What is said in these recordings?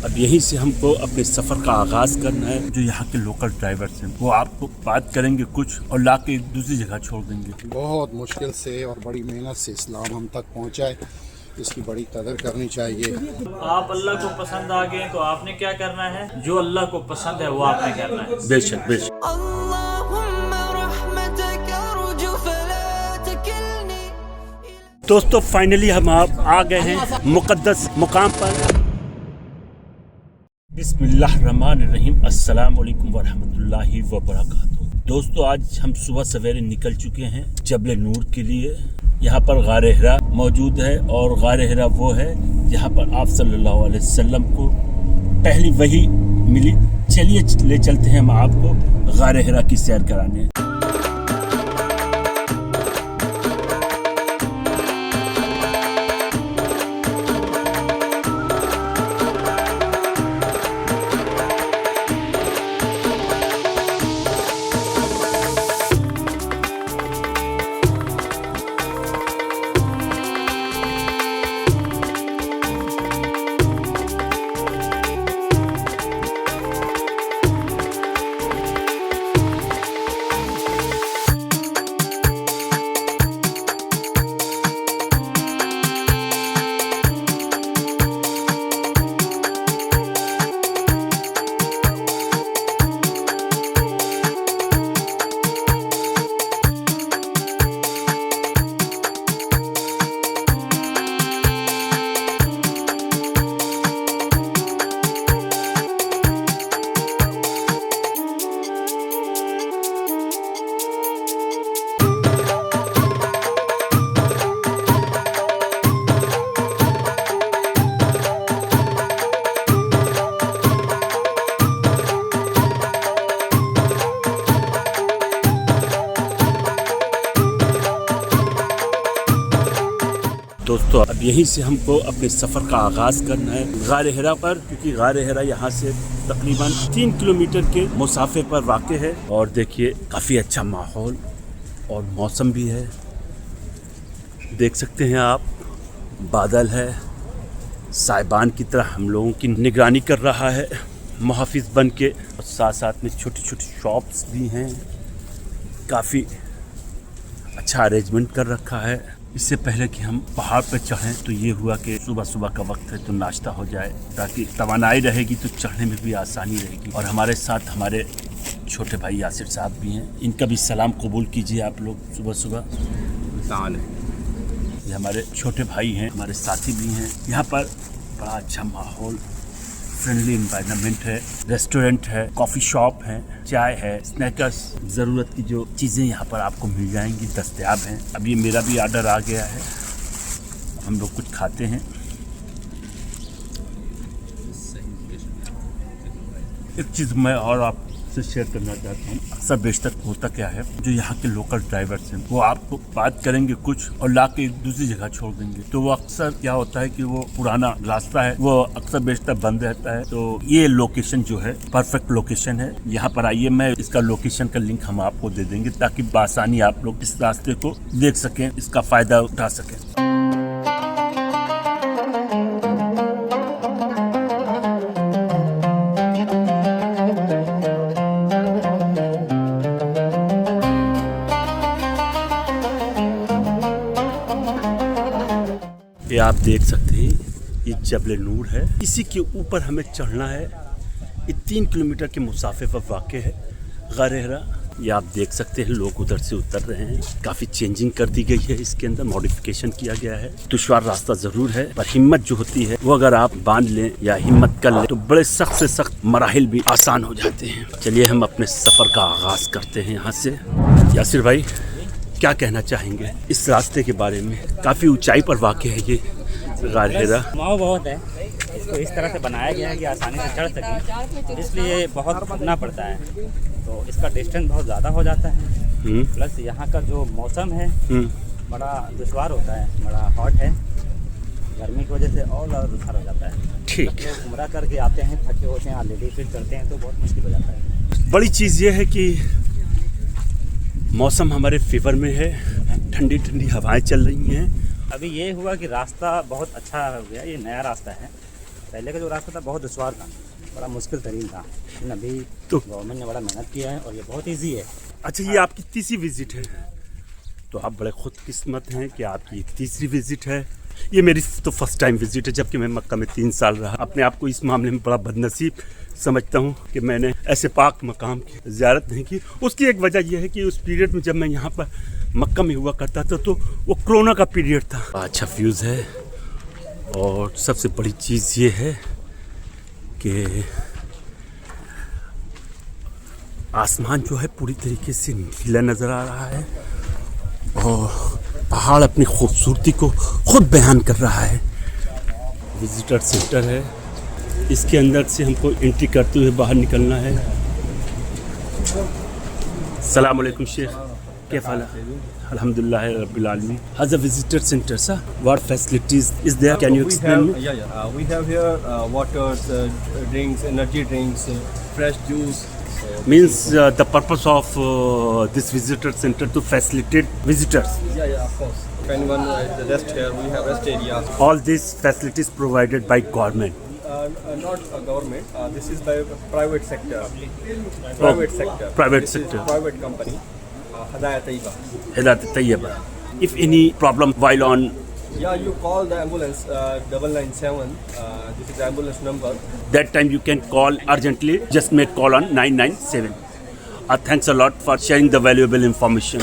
अब यहीं से हमको अपने सफ़र का आगाज़ करना है। जो यहाँ के लोकल ड्राइवर्स हैं वो आपको बात करेंगे कुछ और लाके एक दूसरी जगह छोड़ देंगे। बहुत मुश्किल से और बड़ी मेहनत से इस्लाम हम तक पहुँचा है, इसकी बड़ी कदर करनी चाहिए। आप अल्लाह को पसंद आ गए तो आपने क्या करना है, जो अल्लाह को पसंद है वो आपने करना है। बेशक बेशक। दोस्तों फाइनली हम आप आ गए हैं मुक़द्दस मुकाम पर। बिस्मिल्लाहिर्रहमानिर्रहीम, अस्सलाम वालेकुम वरहमतुल्लाहि वबरकातुहू। दोस्तों आज हम सुबह सवेरे निकल चुके हैं जबल नूर के लिए। यहाँ पर गारे हिरा मौजूद है और गारे हिरा वो है जहाँ पर आप सल्लल्लाहु अलैहि वसल्लम को पहली वही मिली। चलिए ले चलते हैं हम आपको गारे हिरा की सैर कराने। दोस्तों अब यहीं से हमको अपने सफ़र का आगाज़ करना है गारे हिरा पर, क्योंकि गारे हिरा यहाँ से तकरीबन 3 किलोमीटर के मुसाफे पर वाक़ है। और देखिए काफ़ी अच्छा माहौल और मौसम भी है, देख सकते हैं आप। बादल है, साइबान की तरह हम लोगों की निगरानी कर रहा है मुहाफिज बन के। और साथ साथ में छोटी छोटी शॉप्स भी हैं, काफ़ी अच्छा अरेंजमेंट कर रखा है। इससे पहले कि हम पहाड़ पर चढ़ें तो ये हुआ कि सुबह सुबह का वक्त है तो नाश्ता हो जाए, ताकि तवानाई रहेगी तो चढ़ने में भी आसानी रहेगी। और हमारे साथ हमारे छोटे भाई यासिर साहब भी हैं, इनका भी सलाम कबूल कीजिए आप लोग सुबह सुबह। ये हमारे छोटे भाई हैं, हमारे साथी भी हैं। यहाँ पर बड़ा अच्छा माहौल, फ्रेंडली एनवायरनमेंट है, रेस्टोरेंट है, कॉफ़ी शॉप है, चाय है, स्नैकर्स, ज़रूरत की जो चीज़ें यहाँ पर आपको मिल जाएंगी, दस्तयाब हैं। अब ये मेरा भी ऑर्डर आ गया है, हम लोग कुछ खाते हैं। एक चीज़ मैं और आपसे शेयर करना चाहता हूँ, अक्सर बेशतर होता क्या है, जो यहाँ के लोकल ड्राइवर्स हैं वो आपको बात करेंगे कुछ और लाके एक दूसरी जगह छोड़ देंगे। तो वो अक्सर क्या होता है कि वो पुराना रास्ता है वो अक्सर बेशतर बंद रहता है। तो ये लोकेशन जो है परफेक्ट लोकेशन है। यहाँ पर आइए, मैं इसका लोकेशन का लिंक हम आपको दे देंगे ताकि बआसानी आप लोग इस रास्ते को देख सकें, इसका फ़ायदा उठा सकें। ये आप देख सकते हैं, ये जबल नूर है, इसी के ऊपर हमें चढ़ना है। ये 3 किलोमीटर के मुसाफे पर वाक़ है गारे हिरा। ये आप देख सकते हैं, लोग उधर से उतर रहे हैं। काफ़ी चेंजिंग कर दी गई है, इसके अंदर मॉडिफिकेशन किया गया है। दुश्वार रास्ता ज़रूर है, पर हिम्मत जो होती है वो अगर आप बांध लें या हिम्मत कर लें तो बड़े सख्त से सख्त मराहिल भी आसान हो जाते हैं। चलिए हम अपने सफ़र का आगाज़ करते हैं यहाँ से। यासिर भाई क्या कहना चाहेंगे इस रास्ते के बारे में? काफ़ी ऊंचाई पर वाक़ है ये गारे हिरा। माओ बहुत है, इसको इस तरह से बनाया गया है कि आसानी से चढ़ सकें, इसलिए बहुत घूमना पड़ता है, तो इसका डिस्टेंस बहुत ज़्यादा हो जाता है। प्लस यहाँ का जो मौसम है बड़ा दुश्वार होता है, बड़ा हॉट है, गर्मी की वजह से और ज़्यादा दुश्वार हो जाता है। ठीक, लोग उम्रा करके आते हैं, थके होते हैं, ऑलरेडी फिर चढ़ते हैं तो बहुत मुश्किल हो जाता है। बड़ी चीज़ ये है कि मौसम हमारे फेवर में है, ठंडी ठंडी हवाएं चल रही हैं। अभी ये हुआ कि रास्ता बहुत अच्छा हो गया, ये नया रास्ता है, पहले का जो रास्ता था बहुत दुश्वार था, बड़ा मुश्किल तरीन था, लेकिन अभी तो गवर्नमेंट ने बड़ा मेहनत किया है और ये बहुत ईजी है। अच्छा, ये आपकी तीसरी विजिट है, तो आप बड़े खुदकिस्मत हैं कि आपकी तीसरी विजिट है। ये मेरी तो फर्स्ट टाइम विजिट है, जबकि मैं मक्का में 3 साल रहा। अपने आप को इस मामले में बड़ा बदनसीब समझता हूँ कि मैंने ऐसे पाक मकाम की ज़ियारत नहीं की। उसकी एक वजह यह है कि उस पीरियड में जब मैं यहाँ पर मक्का में हुआ करता था तो वो कोरोना का पीरियड था। अच्छा व्यूज़ है, और सबसे बड़ी चीज़ ये है कि आसमान जो है पूरी तरीके से नीला नज़र आ रहा है और पहाड़ अपनी खूबसूरती को खुद बयान कर रहा है। विजिटर सेंटर है, इसके अंदर से हमको एंट्री करते हुए बाहर निकलना है। अस्सलाम वालेकुम शेख, कैफ हाल है? अल्हम्दुलिल्लाह रब्बिल आलमीन। As a visitor center, sir, what facilities is there? Can you explain me? We have here waters, drinks, energy drinks, fresh juice. Means the purpose of this visitor center to facilitate visitors. Of course. If anyone rest here, we have rest area. All these facilities provided by government. Not government. This is by private sector. Private sector. Private This sector. Is private company. Hadaya Taiba. Hidat Tayyaba. If any problem while on, Yeah, you call the ambulance 997. This is the ambulance number. that time you can call urgently. Just make call on 997. Thanks a lot for sharing the valuable information.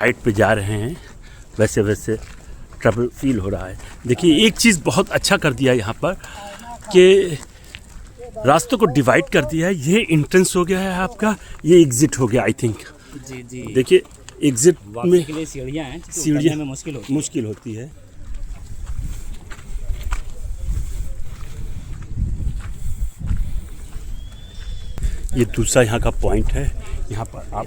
Height पे जा रहे हैं, वैसे वैसे trouble feel हो रहा है। देखिए एक चीज़ बहुत अच्छा कर दिया यहाँ पर कि रास्तों को डिवाइड कर दिया है। ये एंट्रेंस हो गया है आपका, ये एग्जिट हो गया आई थिंक। जी जी, देखिए एग्जिट वापसी में के लिए सीढ़ियाँ हैं, सीढ़ियाँ में मुश्किल होती है। ये दूसरा यहाँ का पॉइंट है, यहाँ पर आप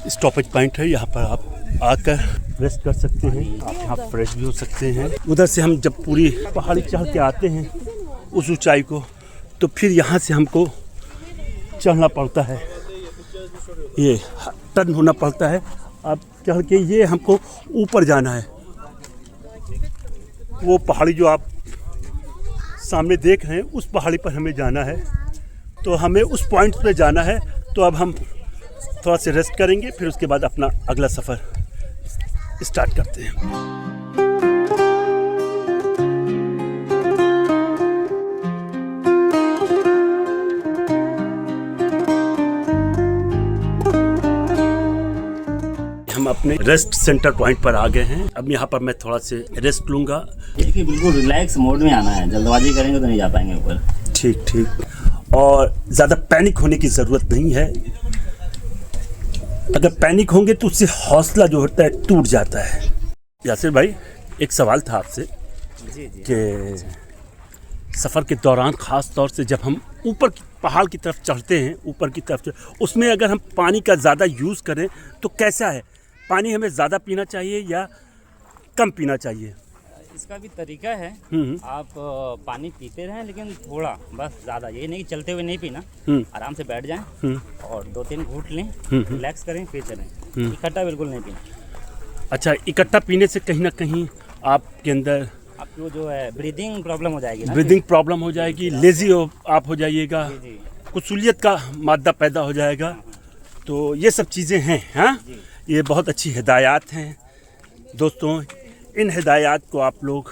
स्टॉपेज पॉइंट है, यहाँ पर आप आकर रेस्ट कर सकते हैं, आप यहाँ फ्रेश भी हो सकते हैं। उधर से हम जब पूरी पहाड़ी चढ़ के आते हैं उस ऊंचाई को, तो फिर यहाँ से हमको चढ़ना पड़ता है, ये टर्न होना पड़ता है। अब चढ़ के ये हमको ऊपर जाना है। वो पहाड़ी जो आप सामने देख रहे हैं उस पहाड़ी पर हमें जाना है, तो हमें उस पॉइंट पे जाना है। तो अब हम थोड़ा से रेस्ट करेंगे, फिर उसके बाद अपना अगला सफ़र स्टार्ट करते हैं। हम अपने रेस्ट सेंटर पॉइंट पर आ गए हैं। अब यहाँ पर मैं थोड़ा से रेस्ट लूँगा। देखिए बिल्कुल रिलैक्स मोड में आना है, जल्दबाजी करेंगे तो नहीं जा पाएंगे ऊपर। ठीक ठीक, और ज़्यादा पैनिक होने की ज़रूरत नहीं है। अगर पैनिक होंगे तो उससे हौसला जो होता है टूट जाता है। यासिर भाई, एक सवाल था आपसे कि सफ़र के दौरान ख़ास तौर से जब हम ऊपर की पहाड़ की तरफ चढ़ते हैं, ऊपर की तरफ उसमें अगर हम पानी का ज़्यादा यूज़ करें तो कैसा है? पानी हमें ज़्यादा पीना चाहिए या कम पीना चाहिए? इसका भी तरीका है, आप पानी पीते रहें लेकिन थोड़ा, बस ज़्यादा ये नहीं कि चलते हुए नहीं पीना। आराम से बैठ जाएं और 2-3 घूंट लें, रिलैक्स करें, फिर चलें। इकट्ठा बिल्कुल नहीं पीना। अच्छा, इकट्ठा पीने से कहीं ना कहीं आपके अंदर आपको जो है ब्रीदिंग प्रॉब्लम हो जाएगी ना, ब्रीदिंग प्रॉब्लम हो जाएगी, लेजी आप हो जाइएगा, कुसूलियत का मादा पैदा हो जाएगा। तो ये सब चीज़ें हैं। हाँ, ये बहुत अच्छी हिदायत हैं दोस्तों, इन हिदायत को आप लोग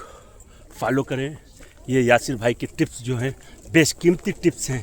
फॉलो करें। ये यासिर भाई के टिप्स जो हैं बेशकीमती टिप्स हैं।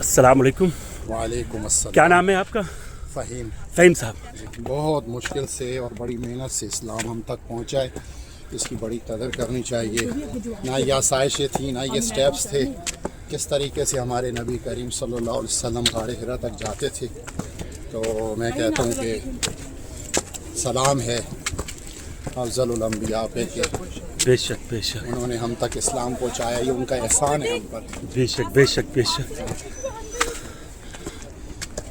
अस्सलाम वालेकुम। वालेकुम अस्सलाम। क्या नाम है आपका? फ़हीम। फ़हीम साहब, बहुत मुश्किल से और बड़ी मेहनत से इस्लाम हम तक पहुँचा है, इसकी बड़ी कदर करनी चाहिए। ना ये आसाइशें थी, ना ये स्टेप्स थे, किस तरीके से हमारे नबी करीम सल्लल्लाहु अलैहि वसल्लम गारे हिरा तक जाते थे। तो मैं कहता हूँ कि सलाम है अफ़ज़लुल अंबिया पे के बेशक बेशक, उन्होंने हम तक इस्लाम पहुँचाया, ये उनका एहसान है हम पर। बेशक बेशक बेशक।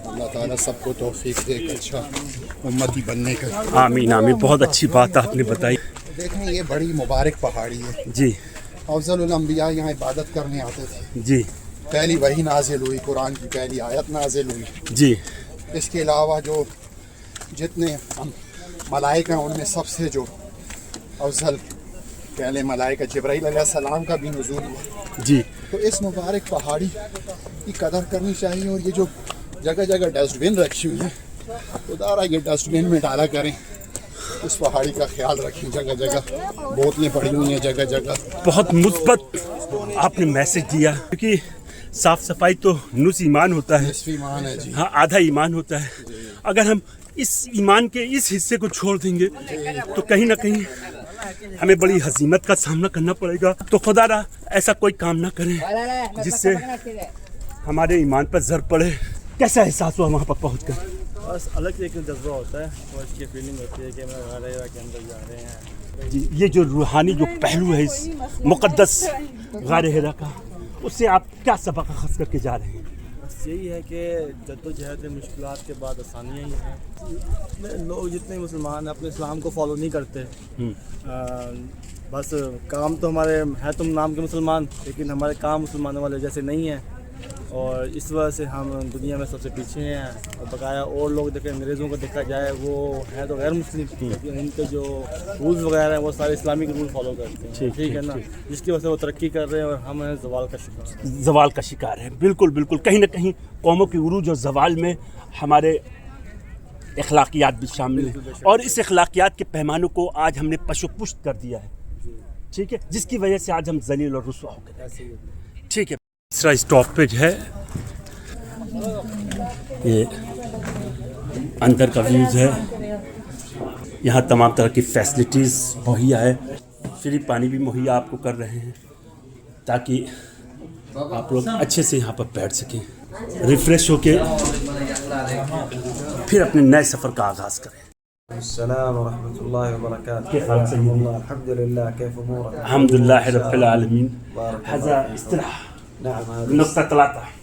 अल्लाह ताला सबको तौफीक दे कि अच्छा उम्मती बनने का। आमीन आमीन, बहुत अच्छी बात आपने बताई। देखें ये बड़ी मुबारक पहाड़ी है। जी अफ़ज़लुल अंबिया यहाँ इबादत करने आते थे। जी पहली वही नाजिल हुई, कुरान की पहली आयत नाजिल हुई। जी इसके अलावा जो जितने मलाइका हैं उनमें सबसे जो अफजल पहले मलाइका जिब्राईल अलैहिस्सलाम का भी नुज़ूल हुआ। जी तो इस मुबारक पहाड़ी की कदर करनी चाहिए। और ये जो जगह जगह डस्टबिन रखी हुई है, खुदारा ये डस्टबिन में डाला करें, इस पहाड़ी का ख्याल रखें। जगह जगह बोतलें पड़ी हुई हैं जगह जगह। बहुत मुस्बत आपने मैसेज दिया, क्योंकि साफ सफाई तो नुस ईमान होता है। निस्फ़ ईमान है जी। हाँ, आधा ईमान होता है। अगर हम इस ईमान के इस हिस्से को छोड़ देंगे तो कहीं ना कहीं हमें बड़ी हजीमत का सामना करना पड़ेगा। तो खुदा ऐसा कोई काम ना करें जिससे हमारे ईमान पर ज़र पड़े। कैसा एहसास हुआ वहाँ पर पहुँच कर? बस अलग एक जज्बा होता है और इसकी फीलिंग होती है कि हम गारे हिरा के अंदर जा रहे हैं। जी, ये जो रूहानी जो पहलू है इस मुक़द्दस गारे हिरा का, उससे आप क्या सबक अख़ज़ करके जा रहे हैं? बस यही है कि जद्दोजहद मुश्किलात के बाद आसानियाँ ही हैं। लोग जितने मुसलमान अपने इस्लाम को फॉलो नहीं करते, बस काम तो हमारे हैं तुम नाम के मुसलमान, लेकिन हमारे काम मुसलमानों वाले जैसे नहीं हैं। और इस वजह से हम दुनिया में सबसे पीछे हैं। और बकाया और लोग देखें, अंग्रेज़ों को देखा जाए वो हैं तो गैर मुस्लिम, लेकिन इनके जो रूल्स वगैरह हैं वो सारे इस्लामिक रूल फॉलो करते हैं। ठीक है ना, जिसकी वजह से वो तरक्की कर रहे हैं और हम हैं ज़वाल का शिकार। ज़वाल का शिकार है, बिल्कुल बिल्कुल। कहीं ना कहीं कौमों की उरूज और ज़वाल में हमारे अखलाकियात भी शामिल हैं, और इस अखलाकियात के पैमानों को आज हमने पशुपुष्ट कर दिया है। ठीक है, जिसकी वजह से आज हम जलील और रुसवा हो गए। ठीक है, तीसरा स्टॉपेज है ये अंदर का व्यूज़ है। यहाँ तमाम तरह की फैसिलिटीज़ मुहैया है। फ्री पानी भी मुहैया आपको कर रहे हैं ताकि आप लोग अच्छे से यहाँ पर बैठ सकें, रिफ़्रेश होके फिर अपने नए सफ़र का आगाज़ करें। अस्सलाम वरहमतुल्लाहि वबरकातुहू। अल्हम्दुलिल्लाह, कैफ उमूरक? अल्हम्दुलिल्लाह रब्बिल आलमीन। हज़ा इस्तिराहा नुक्ता तलाता।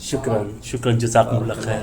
शुक्रान शुक्रान, जज़ाकुमुल्लाह खैर।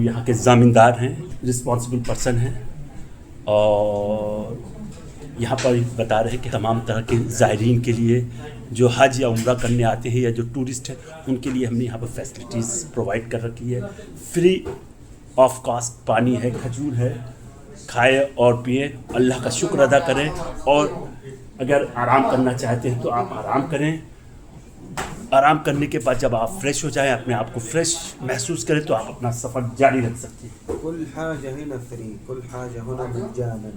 यहाँ के ज़मींदार हैं, रिस्पॉन्सिबल पर्सन हैं, और यहाँ पर बता रहे हैं कि तमाम तरह के ज़ायरीन के लिए जो हज या उम्रा करने आते हैं या जो टूरिस्ट हैं उनके लिए हमने यहाँ पर फैसिलिटीज़ प्रोवाइड कर रखी है। फ्री ऑफ कॉस्ट पानी है, खजूर है, खाएं और पिएं, अल्लाह का शुक्र अदा करें। और अगर आराम करना चाहते हैं तो आप आराम करें। आराम करने के बाद जब आप फ्रेश हो जाएं, अपने आप को फ्रेश महसूस करें, तो आप अपना सफ़र जारी रख सकते हैं। कुल हाजा हिना फ्री, कुल हाजा हुना मज्जानन,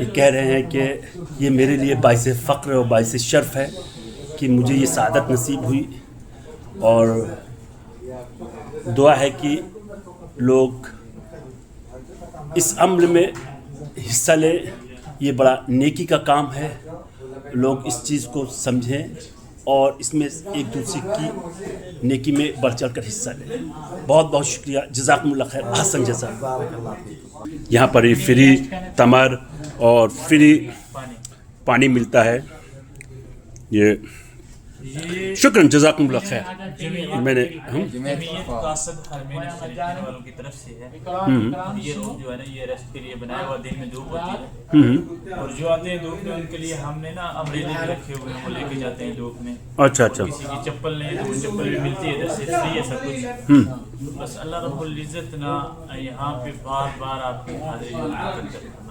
ये कह रहे हैं कि ये मेरे लिए बाइस फ़ख्र और बाइस शर्फ है कि मुझे ये सआदत नसीब हुई, और दुआ है कि लोग इस अम्र में हिस्सा लें। ये बड़ा नेकी का काम है, लोग इस चीज़ को समझें और इसमें एक दूसरे की नेकी में बढ़ चढ़ कर हिस्सा लें। बहुत बहुत शुक्रिया, जज़ाकुमुल्लाह खैर, अहसन जज़ा। यहाँ पर फ्री तमर और फ्री पानी मिलता है। ये शुक्रन जज़ाकुमुल्लाह खैर। मैंने जमीयत कासद हरमैन शरीफ वालों की तरफ से है। ये रूम जो है ना ये रेस्ट के लिए बनाया हुआ, दिन में धूप होती है और जो आते हैं धूप में उनके लिए हमने ना अम्ब्रेले भी रखे हुए हैं, वो लेके जाते हैं धूप में। अच्छा अच्छा। किसी की चप्पल नहीं है तो वो चप्पल भी मिलती है इधर से, फ्री है सब कुछ। बस अल्लाह रब्बुल इज्जत ना यहाँ पे बार बार आपकी हाजिरी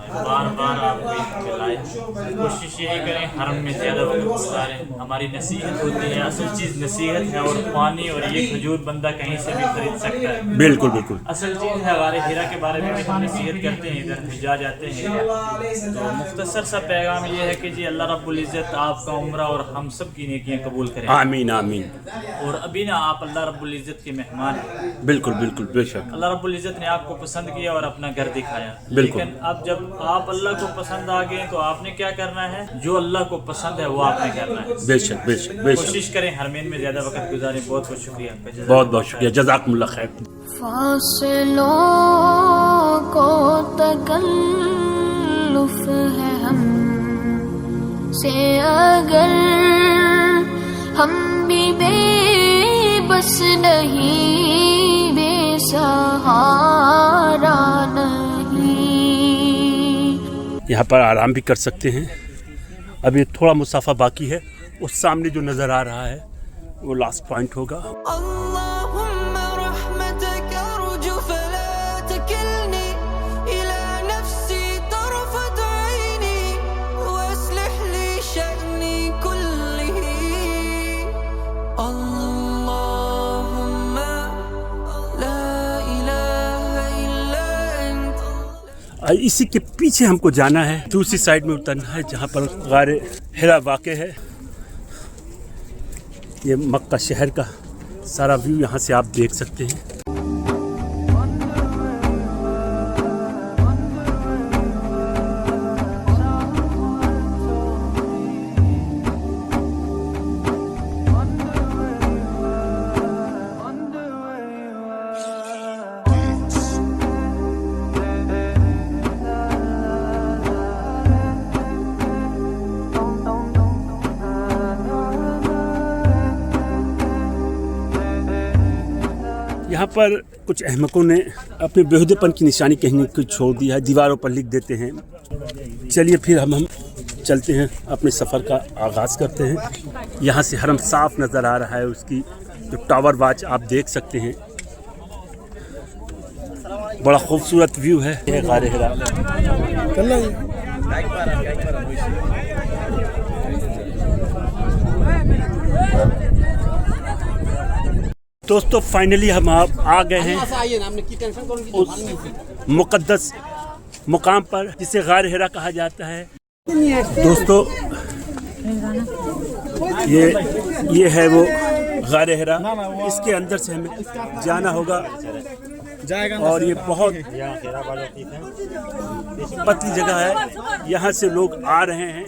बार बार आपको लाए। कोशिश यही करें हरम में ज़्यादा वक्त गुजारें। हमारी नसीहत होती है, असल चीज़ नसीहत है और पानी और ये खजूर बंदा कहीं से भी खरीद सकता है। बिल्कुल बिल्कुल। असल चीज़ है गारे हिरा के बारे में भी हम नसीहत करते हैं, इधर भिजा जाते हैं। तो मुख्तसर सा पैगाम ये है कि जी अल्लाह रब्बुल इज़्ज़त आपका उम्रा और हम सब की नेकियां कबूल करें। आमीन आमीन। और अभी ना आप अल्लाह रब्बुल इज़्ज़त के मेहमान हैं। बिल्कुल बिल्कुल बेशक। अल्लाह रब्बुल इज़्ज़त ने आपको पसंद किया और अपना घर दिखाया। बिल्कुल। लेकिन अब जब आप अल्लाह को पसंद आ गए तो आपने क्या करना है, जो अल्लाह को पसंद है वो आपने करना है। बेशक बेशक बेशक। कोशिश करें हरमैन में ज़्यादा वक्त गुजारें। बहुत बहुत शुक्रिया आपका। बहुत बहुत शुक्रिया, जज़ाकुमुल्लाह खैर। फासलों को तकल्लुफ है हम से अगर हम भी बेबस नहीं, बेसहारा नहीं। यहाँ पर आराम भी कर सकते हैं। अभी थोड़ा मुसाफा बाकी है, उस सामने जो नज़र आ रहा है वो लास्ट पॉइंट होगा। इसी के पीछे हमको जाना है, दूसरी साइड में उतरना है जहाँ पर गारे हिरा वाक़ है। ये मक्का शहर का सारा व्यू यहाँ से आप देख सकते हैं। यहाँ पर कुछ अहमकों ने अपने बेहुदेपन की निशानी कहीं को छोड़ दिया है, दीवारों पर लिख देते हैं। चलिए फिर हम चलते हैं, अपने सफ़र का आगाज़ करते हैं। यहाँ से हरम साफ नज़र आ रहा है, उसकी जो टावर वाच आप देख सकते हैं। बड़ा खूबसूरत व्यू है ये गारे हिरा। दोस्तों फाइनली हम आप आ गए हैं उस मुक़द्दस मुकाम पर जिसे गारे हिरा कहा जाता है। दोस्तों ये है वो गारे हिरा। इसके अंदर से हमें जाना होगा और ये बहुत पतली जगह है, यहाँ से लोग आ रहे हैं।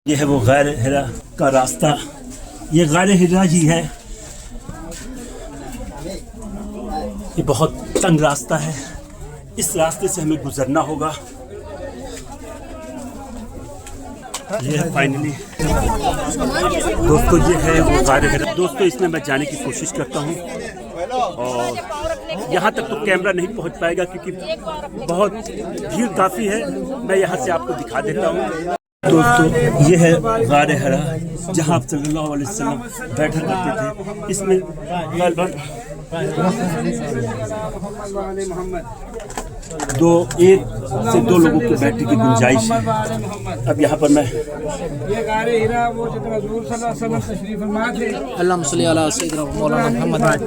ये है वो गारे हिरा का रास्ता, ये गारे हिरा ही है। ये बहुत तंग रास्ता है, इस रास्ते से हमें गुजरना होगा। ये है फाइनली दोस्तों, ये है वो गारे हिरा। दोस्तों इसमें मैं जाने की कोशिश करता हूँ और यहाँ तक तो कैमरा नहीं पहुँच पाएगा क्योंकि बहुत भीड़ काफ़ी है। मैं यहाँ से आपको दिखा देता हूँ। दोस्तों ये है गारे हिरा जहाँ आप सल्लल्लाहु अलैहि वसल्लम बैठा करते थे। इसमें लगभग एक से दो लोगों के बैठने की गुंजाइश है। अब यहाँ पर मैं ये गारे हिरा वो जितना दूर सल्लल्लाहु अलैहि वसल्लम तशरीफ फरमा थे। अल्लाहुम्मा सल्ली अला सय्यिदना मौलाना मोहम्मद।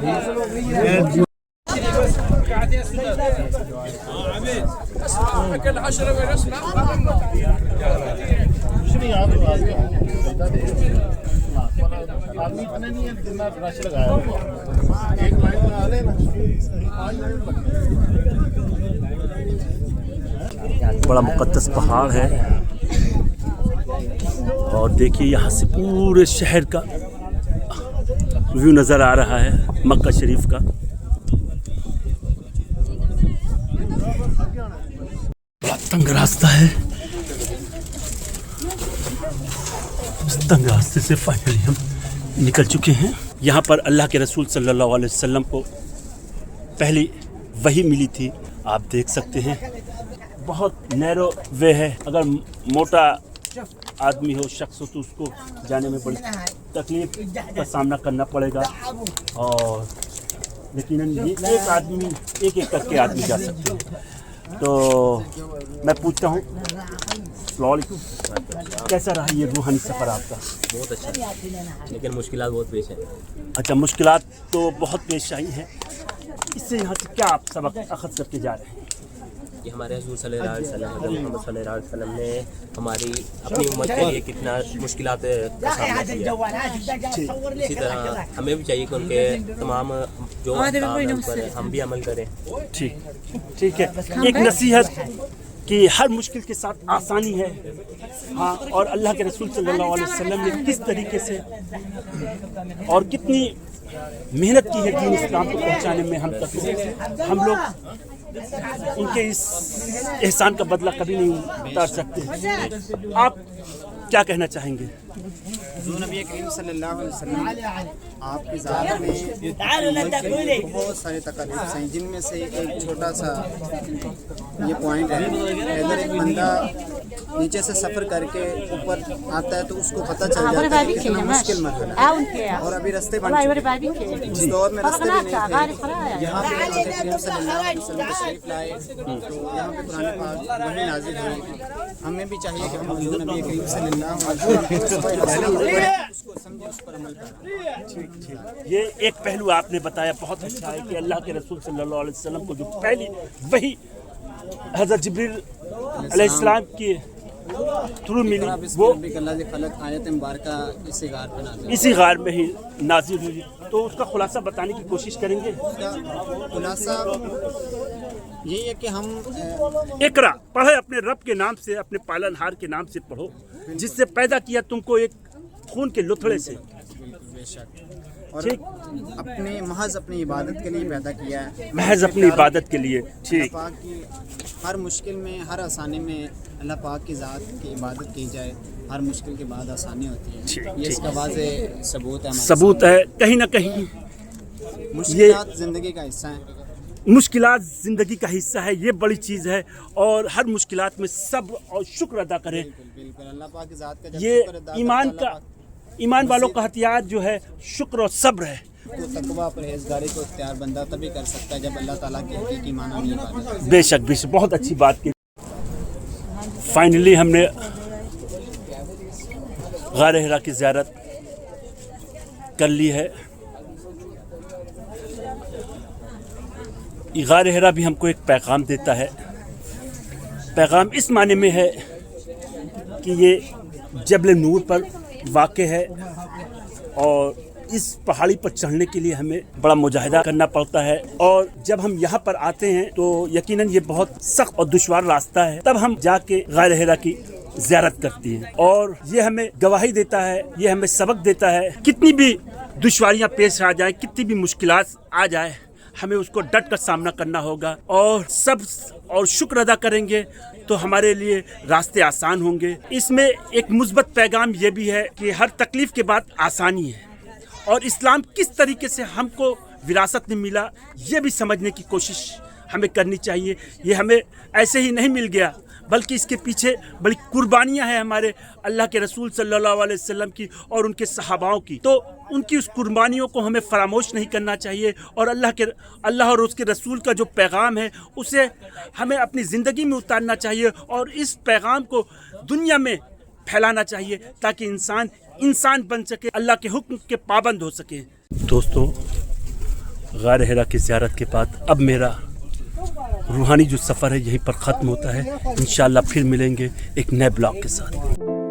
बड़ा मुक़द्दस पहाड़ है और देखिए यहाँ से पूरे शहर का व्यू नज़र आ रहा है, मक्का शरीफ का। बड़ा तंग रास्ता है, इस तंग रास्ते से फाइनली हम निकल चुके हैं। यहाँ पर अल्लाह के रसूल सल्लल्लाहु अलैहि वसल्लम को पहली वही मिली थी, आप देख सकते हैं। बहुत नैरो वे है, अगर मोटा आदमी हो, शख्स हो, तो उसको जाने में बड़ी तकलीफ का सामना करना पड़ेगा। और यकीनन ये एक आदमी एक करके आदमी जा सकते हैं। तो मैं पूछता हूँ, कैसा रहा ये रूहानी सफ़र आपका? बहुत अच्छा, लेकिन मुश्किलात बहुत पेश है। अच्छा, मुश्किलात तो बहुत पेश आई हैं। इससे यहाँ से क्या आप सबक अखज़ करके जा रहे हैं? कि हमारे हुज़ूर सल्लल्लाहु अलैहि वसल्लम, हज़रत मोहम्मद सल्लल्लाहु अलैहि वसल्लम ने हमारी अपनी उम्मत के लिए कितना मुश्किलात का सामना किया। इसी तरह हमें भी चाहिए कि उनके तमाम जो काम हैं उन पर हम भी अमल करें। ठीक है। एक नसीहत कि हर मुश्किल के साथ आसानी है। हाँ, और अल्लाह के रसूल सल्लल्लाहु अलैहि वसल्लम ने किस तरीके से और कितनी मेहनत की है दीन इस्लाम को पहुँचाने में हम तक। हम लोग उनके इस एहसान का बदला कभी नहीं उतार सकते। आप क्या कहना चाहेंगे? नबी करीम सल्लल्लाहु अलैहि वसल्लम आपकी ज़ात में बहुत सारे तकलीफ हैं, जिनमें से एक छोटा सा ये पॉइंट है। अगर एक बंदा नीचे से सफ़र करके ऊपर आता है तो उसको पता चल जाता है कि कितना मुश्किल मरहला है। और अभी रास्ते बन चुके हैं, उस दौर में रास्ते भी नहीं थे। यहाँ पे नबी करीम सल्लल्लाहु अलैहि वसल्लम तशरीफ़ लाए, तो यहाँ पे कुरान पाक वही नाज़िल हुई। हमें भी चाहिए कि हम नबी करीम सल्लल्लाहु अलैहि वसल्लम उसको समझे, उस पर अमल करें। ये एक पहलू आपने बताया, बहुत अच्छा है कि अल्लाह के रसूल सल्लल्लाहु अलैहि वसल्लम को जो पहली वही हज़रत जिब्रील अलैहिस्सलाम की थ्रू मिली, वो आयत मुबारका इसी गार में ही नाजिल हुई। तो उसका खुलासा बताने की कोशिश करेंगे। खुलासा ये है कि हम इकरा पढ़े अपने रब के नाम से, अपने पालनहार के नाम से पढ़ो, जिससे पैदा किया तुमको एक खून के लुथड़े से। और अपने महज अपनी इबादत के लिए पैदा किया है, महज अपनी इबादत के लिए। ठीक, पाक की हर मुश्किल में, हर आसानी में अल्लाह पाक की ज़ात की इबादत की जाए, हर मुश्किल के बाद आसानी होती है। ये इसका वाज़ेह सबूत है। कहीं ना कहीं मुश्किलात ज़िंदगी का हिस्सा है। मुश्किलात ज़िंदगी का हिस्सा है, ये बड़ी चीज़ है। और हर मुश्किलात में सब्र और शुक्र अदा करें। बिल्कुल अल्लाह पाक की ज़ात का ये ईमान वालों का हथियार जो है शुक्र और सब्र है। तो तकवा परहेज़गारी को इख्तियार बंदा तभी कर सकता है जब अल्लाह ताला की हकीकी माना में इबादत करे। बेशक बहुत अच्छी बात की। फाइनली हमने गार हिरा की ज़ियारत कर ली है। गार हिरा भी हमको एक पैगाम देता है। पैगाम इस माने में है कि ये जबल नूर पर वाक़ है और इस पहाड़ी पर चढ़ने के लिए हमें बड़ा मुजाहिदा करना पड़ता है। और जब हम यहाँ पर आते हैं तो यकीनन ये बहुत सख्त और दुश्वार रास्ता है, तब हम जाके गार हिरा की ज़ियारत करती हैं। और ये हमें गवाही देता है, ये हमें सबक देता है, कितनी भी दुश्वारियाँ पेश आ जाए, कितनी भी मुश्किलात आ जाए, हमें उसको डट कर सामना करना होगा। और शुक्र अदा करेंगे तो हमारे लिए रास्ते आसान होंगे। इसमें एक मुस्बत पैगाम ये भी है कि हर तकलीफ़ के बाद आसानी है। और इस्लाम किस तरीके से हमको विरासत में मिला, ये भी समझने की कोशिश हमें करनी चाहिए। ये हमें ऐसे ही नहीं मिल गया, बल्कि इसके पीछे बड़ी कुर्बानियाँ हैं हमारे अल्लाह के रसूल सल्लल्लाहु अलैहि वसल्लम की और उनके सहाबाओं की। तो उनकी उस कुर्बानियों को हमें फरामोश नहीं करना चाहिए। और अल्लाह और उसके रसूल का जो पैगाम है उसे हमें अपनी ज़िंदगी में उतारना चाहिए और इस पैगाम को दुनिया में फैलाना चाहिए, ताकि इंसान बन सके, अल्लाह के हुक्म के पाबंद हो सके। दोस्तों, गार हिरा की ज़ियारत के बाद अब मेरा रूहानी जो सफ़र है यहीं पर ख़त्म होता है। इंशाअल्लाह फिर मिलेंगे एक नए ब्लॉग के साथ।